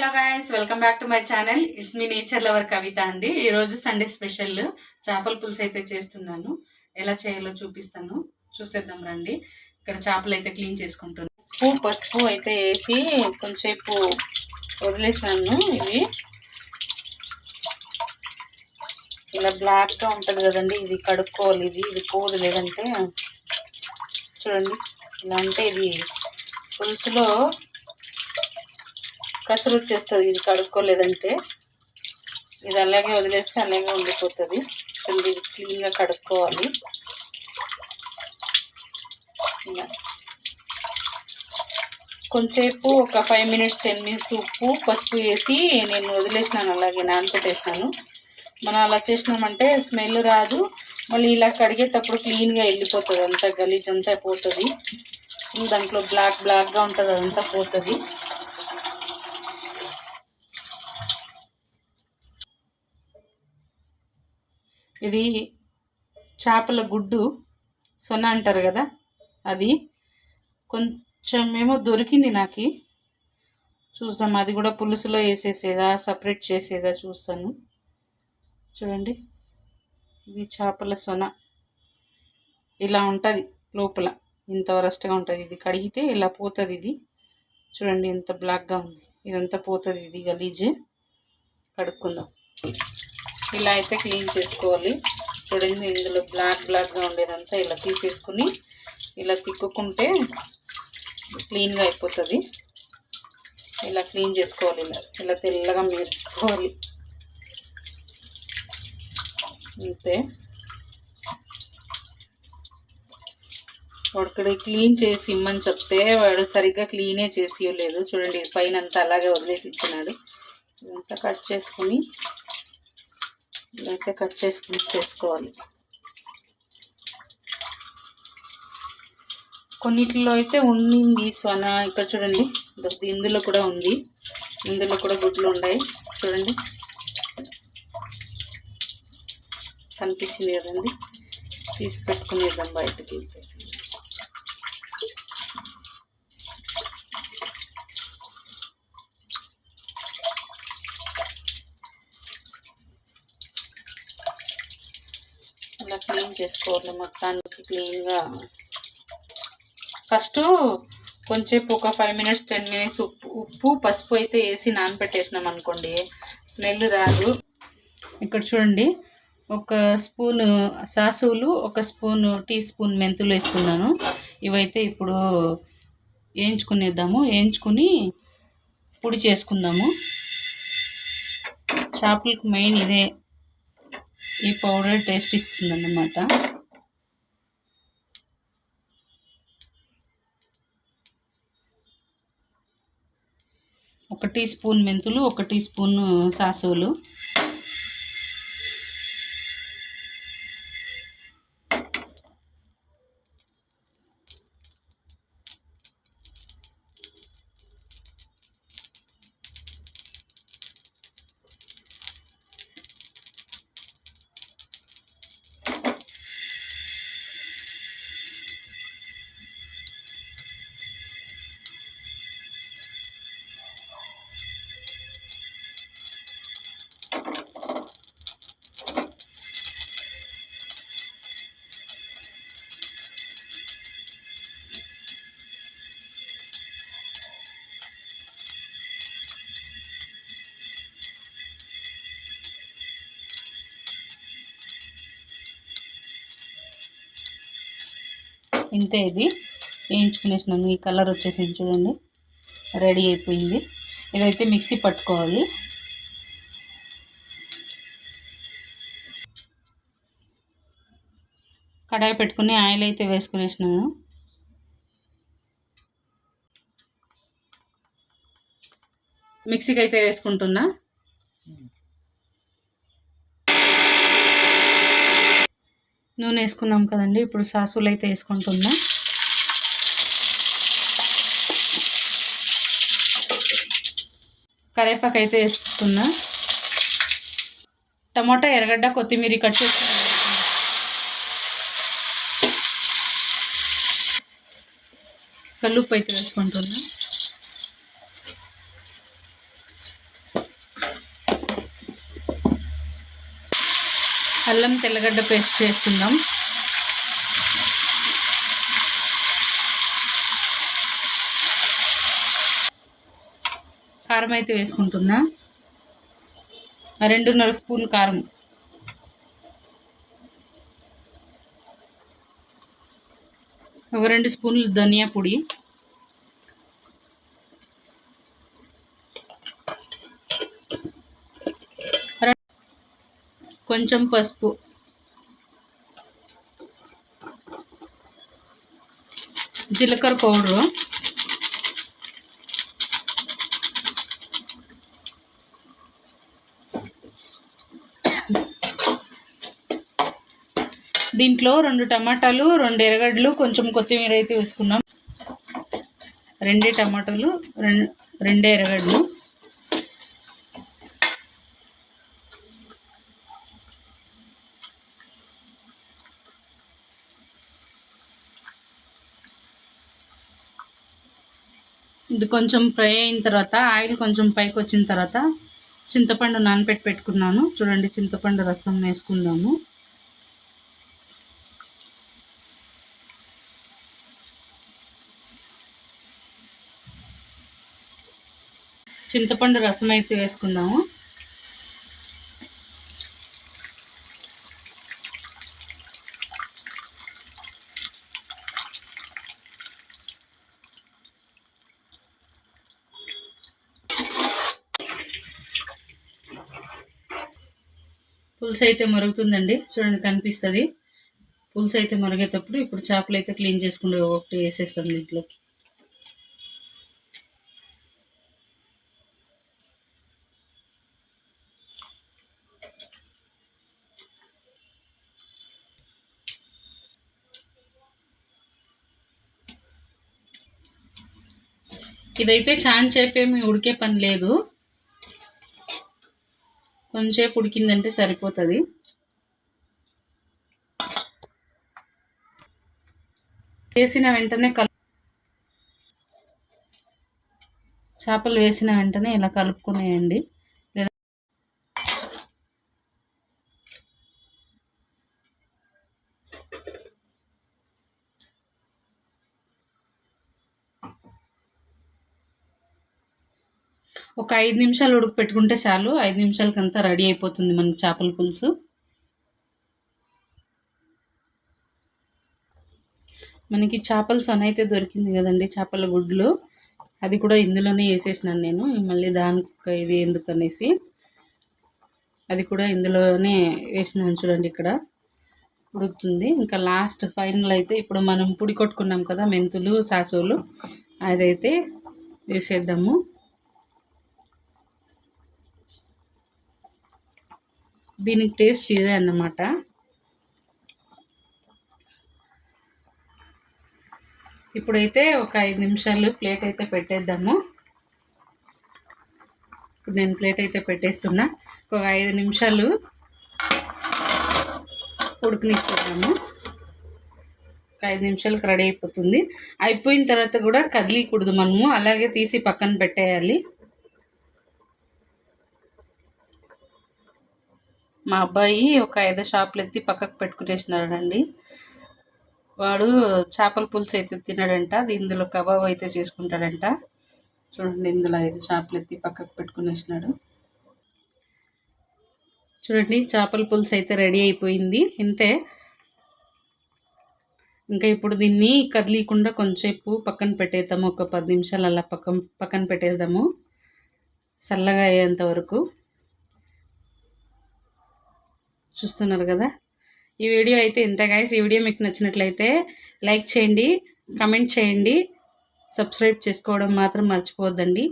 Hello guys, welcome back to my channel. It's me nature lover Kavitha అండి. ఈరోజు Sunday special చేపల పులుసు అయితే చేస్తున్నాను. ఎలా చేయాలో చూపిస్తాను, చూసేద్దాం రండి. ఇక్కడ చేపలు అయితే క్లీన్ చేసుకుంటున్నాను. ఉప్పు పసుపు అయితే వేసి కొంచెంసేపు వదిలేసాను. ఇది ఇలా బ్లాక్గా ఉంటుంది కదండి, ఇది కడుక్కోవాలి. ఇది పోదు, లేదంటే చూడండి ఇలా అంటే ఇది పులుసులో కసరు వచ్చేస్తుంది. ఇది కడుక్కోలేదంటే ఇది అలాగే వదిలేస్తే అలాగే ఉండిపోతుంది. ఇది క్లీన్గా కడుక్కోవాలి. ఇలా కొంచెంసేపు ఒక 5 minutes 10 minutes ఉప్పు పసుపు వేసి నేను వదిలేసినాను, అలాగే నానపెట్టేసినాను. మనం అలా చేసినామంటే స్మెల్ రాదు. మళ్ళీ ఇలా కడిగేటప్పుడు క్లీన్గా వెళ్ళిపోతుంది, అంతా గలీజ్ అంతా పోతుంది. దాంట్లో బ్లాక్గా ఉంటుంది, అదంతా పోతుంది. ఇది చేపల గుడ్డు సొన అంటారు కదా, అది కొంచెం ఏమో దొరికింది నాకు. చూద్దాం, అది కూడా పులుసులో వేసేసేదా సపరేట్ చేసేదా చూస్తాను. చూడండి, ఇది చేపల సొన ఇలా ఉంటుంది లోపల, ఇంత వరస్ట్గా ఉంటుంది. ఇది కడిగితే ఇలా పోతుంది. ఇది చూడండి ఎంత బ్లాక్గా ఉంది, ఇదంతా పోతుంది. ఇది గలీజ్, కడుక్కుందాం. ఇలా అయితే క్లీన్ చేసుకోవాలి. చూడండి, ఇందులో బ్లాక్గా ఉండేదంతా ఇలా తీసేసుకుని ఇలా తిక్కుకుంటే క్లీన్గా అయిపోతుంది. ఇలా క్లీన్ చేసుకోవాలి. ఇలా తెల్లగా మెరుచుకోవాలి, అంతే. వాడు క్లీన్ చేసి ఇమ్మని చెప్తే వాడు సరిగ్గా క్లీనే చేసి ఇవ్వలేదు. చూడండి, పైన అంతా అలాగే వదిలేసి ఇచ్చినాడు. ఇదంతా కట్ చేసుకుని ఇలాగే కట్ చేసుకుని చేసుకోవాలి. కొన్నిట్లో అయితే ఉండింది సొన. ఇక్కడ చూడండి, ఇందులో కూడా ఉంది. ఇందులో కూడా గుడ్లు ఉన్నాయి. చూడండి, కనిపించింది కదండి. తీసి పెట్టుకునేద్దాం బయటకి. ఇలా క్లీన్ చేసుకోవాలి మొత్తానికి క్లీన్గా. ఫస్ట్ కొంచెంసేపు ఒక 5 minutes 10 minutes ఉప్పు పసుపు అయితే వేసి నానబెట్టేసినాం అనుకోండి, స్మెల్ రాదు. ఇక్కడ చూడండి, ఒక స్పూను సాసులు, ఒక టీ స్పూన్ మెంతులు వేసుకున్నాను. ఇవైతే ఇప్పుడు వేయించుకుని పొడి చేసుకుందాము. చేపలకు మెయిన్ ఇదే, ఈ పౌడర్ టేస్ట్ ఇస్తుందన్నమాట. ఒక టీ స్పూన్ మెంతులు, ఒక టీ స్పూన్ సాసులు. ఇంతే, ఇది వేయించుకునేసినాను. ఈ కలర్ వచ్చేసింది చూడండి, రెడీ అయిపోయింది. ఇదైతే మిక్సీ పట్టుకోవాలి. కడాయి పెట్టుకుని ఆయిల్ అయితే వేసుకునేసినాను. మిక్సీకి అయితే వేసుకుంటున్నా. నూనె వేసుకున్నాం కదండి, ఇప్పుడు సాసులు అయితే వేసుకుంటున్నా. కరివేపాకు అయితే వేసుకుంటున్నా. టమాటా, ఎర్రగడ్డ, కొత్తిమీర కట్ చేసుకున్నా. కల్లుప్పు అయితే వేసుకుంటున్నా. అల్లం తెల్లగడ్డ పేస్ట్ వేసుకుందాం. కారం అయితే వేసుకుంటున్నా. 2.5 స్పూన్లు కారం. ఒక 2 స్పూన్లు ధనియా పొడి. కొంచెం పసుపు. జీలకర్ర పౌడరు. దీంట్లో 2 టమాటాలు, 2 ఎర్రగడ్డలు, కొంచెం కొత్తిమీర అయితే వేసుకున్నాం. 2 టమాటాలు, 2 ఎర్రగడ్డలు. ఇది కొంచెం ఫ్రై అయిన తర్వాత, ఆయిల్ కొంచెం పైకి వచ్చిన తర్వాత చింతపండు నానబెట్టి పెట్టుకున్నాను. చూడండి, చింతపండు రసం వేసుకుందాము. చింతపండు రసం అయితే వేసుకుందాము. పులుసు అయితే మరుగుతుందండి. చూడండి, కనిపిస్తుంది. పులుసు అయితే మరిగేటప్పుడు ఇప్పుడు చేపలు అయితే క్లీన్ చేసుకుంటూ ఒకటి వేసేస్తాం దీంట్లోకి. ఇదైతే చాలాసేపు ఏమి ఉడికే పని లేదు. కొంచెంసేపు ఉడికిందంటే సరిపోతుంది. వేసిన వెంటనే చేపలు వేసిన వెంటనే ఇలా కలుపుకునేయండి. ఒక 5 నిమిషాలు ఉడికి పెట్టుకుంటే చాలు. 5 నిమిషాలకంతా రెడీ అయిపోతుంది మనకి చేపల పులుసు. మనకి చేపల సొన అయితే దొరికింది కదండి, చేపల గుడ్లు. అది కూడా ఇందులోనే వేసేసినాను నేను. మళ్ళీ దానికి ఇది ఎందుకనేసి అది కూడా ఇందులోనే వేసినాను. చూడండి, ఇక్కడ ఉడుకుతుంది. ఇంకా లాస్ట్ ఫైనల్ అయితే ఇప్పుడు మనం పొడి కొట్టుకున్నాం కదా, మెంతులు, సాసోలు, అదైతే వేసేద్దాము. దీనికి టేస్ట్ ఇదే అన్నమాట. ఇప్పుడైతే ఒక 5 నిమిషాలు ప్లేట్ అయితే పెట్టేద్దాము. ఇప్పుడు నేను ప్లేట్ అయితే పెట్టేస్తున్నా. ఒక 5 నిమిషాలు ఉడకనిచ్చేద్దాము. ఒక 5 నిమిషాలకు రెడీ అయిపోతుంది. అయిపోయిన తర్వాత కూడా కదిలీకూడదు మనము, అలాగే తీసి పక్కన పెట్టేయాలి. మా అబ్బాయి ఒక 5 చేపలు ఎత్తి పక్కకు పెట్టుకునేసినాడండి. వాడు చేపల పులుసు అయితే తినడంట, ఇందులో కబాబ్ అయితే చేసుకుంటాడంట. చూడండి, ఇందులో 5 చేపలు ఎత్తి పక్కకు పెట్టుకునేసినాడు. చూడండి, చేపల పులుసు అయితే రెడీ అయిపోయింది. ఇంతే. ఇంకా ఇప్పుడు దీన్ని కదిలీకుండా కొంచెంసేపు పక్కన పెట్టేద్దాము. ఒక 10 నిమిషాలు అలా పక్కన పెట్టేద్దాము, చల్లగా అయ్యేంత వరకు. చూస్తున్నారు కదా, ఈ వీడియో అయితే ఇంత గైస్. ఈ వీడియో మీకు నచ్చినట్లయితే లైక్ చేయండి, కామెంట్ చేయండి, సబ్స్క్రైబ్ చేసుకోవడం మాత్రం మర్చిపోవద్దండి.